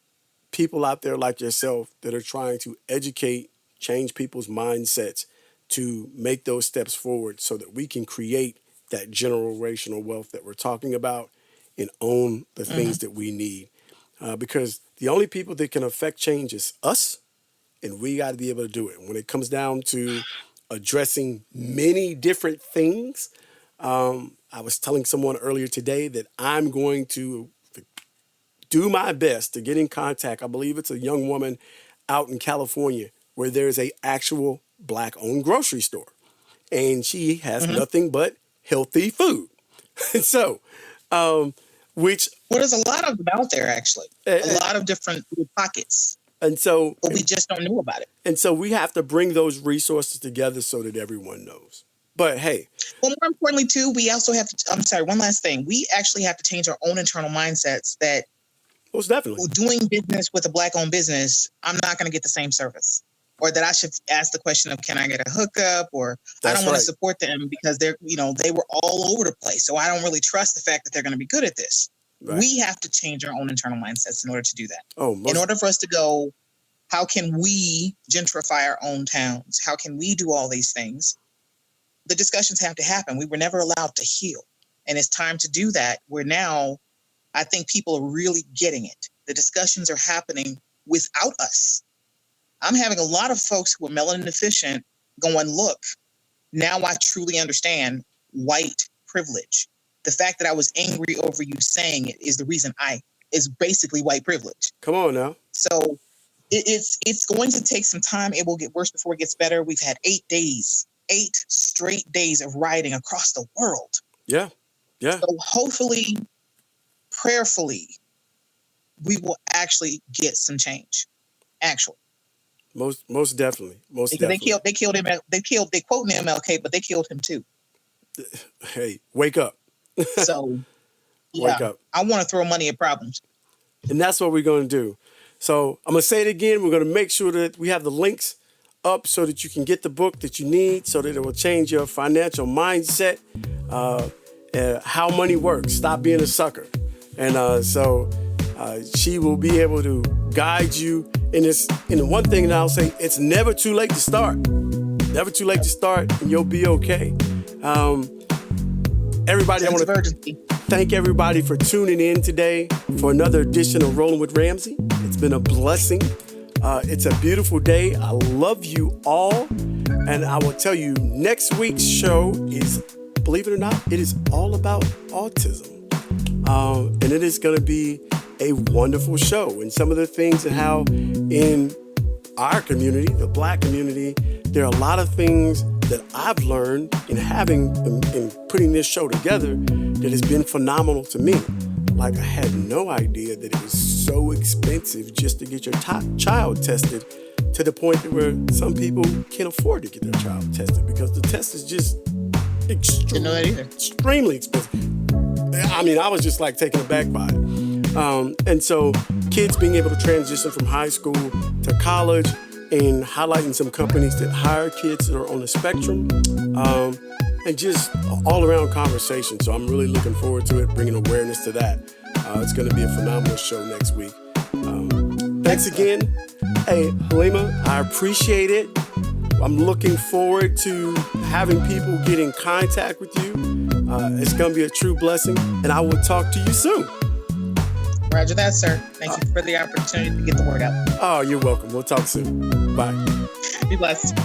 people out there like yourself that are trying to educate, change people's mindsets to make those steps forward so that we can create that generational wealth that we're talking about and own the things that we need. Because the only people that can affect change is us, and we got to be able to do it. When it comes down to addressing many different things, I was telling someone earlier today that I'm going to do my best to get in contact. I believe it's a young woman out in California where there's a actual Black-owned grocery store, and she has nothing but healthy food. So, there's a lot of them out there actually, a lot of different pockets. And so, but we just don't know about it. And so we have to bring those resources together so that everyone knows. But hey. Well, more importantly, too, we also have to, one last thing. We actually have to change our own internal mindsets that most definitely doing business with a Black-owned business, I'm not going to get the same service. or that I should ask the question of, can I get a hookup? Or I don't want to support them because they're, they were all over the place. So I don't really trust the fact that they're going to be good at this. Right. We have to change our own internal mindsets in order to do that. In order for us to go, how can we gentrify our own towns? How can we do all these things? The discussions have to happen. We were never allowed to heal. And it's time to do that, where now I think people are really getting it. The discussions are happening without us. I'm having a lot of folks who are melanin deficient going, look, now I truly understand white privilege. The fact that I was angry over you saying it is the reason is basically white privilege. Come on now. So it's going to take some time. It will get worse before it gets better. We've had 8 straight days of rioting across the world. Yeah. Yeah. So hopefully, prayerfully, we will actually get some change. Actually. Most definitely. They killed him. They quote MLK, but they killed him too. Hey, wake up. So yeah, wake up. I want to throw money at problems. And that's what we're going to do. So I'm going to say it again. We're going to make sure that we have the links up so that you can get the book that you need, so that it will change your financial mindset, how money works. Stop being a sucker. And so she will be able to guide you in this. And the one thing that I'll say, it's never too late to start. Never too late to start, and you'll be okay. Everybody, I want to thank everybody for tuning in today for another edition of Rolling with Ramsey. It's been a blessing. It's a beautiful day. I love you all. And I will tell you, next week's show is, believe it or not, it is all about autism. And it is going to be a wonderful show. And some of the things and how in our community, the Black community, there are a lot of things that I've learned in putting this show together that has been phenomenal to me. Like, I had no idea that it was so expensive just to get your child tested, to the point where some people can't afford to get their child tested because the test is just extremely expensive. I mean, I was just like taken aback by it. And so kids being able to transition from high school to college, and highlighting some companies that hire kids that are on the spectrum, and just all around conversation. So I'm really looking forward to it, bringing awareness to that. It's going to be a phenomenal show next week. Thanks again. Hey, Halima, I appreciate it. I'm looking forward to having people get in contact with you. It's going to be a true blessing, and I will talk to you soon. Roger that, sir. Thank you for the opportunity to get the word out. Oh, you're welcome. We'll talk soon. Bye. Be blessed.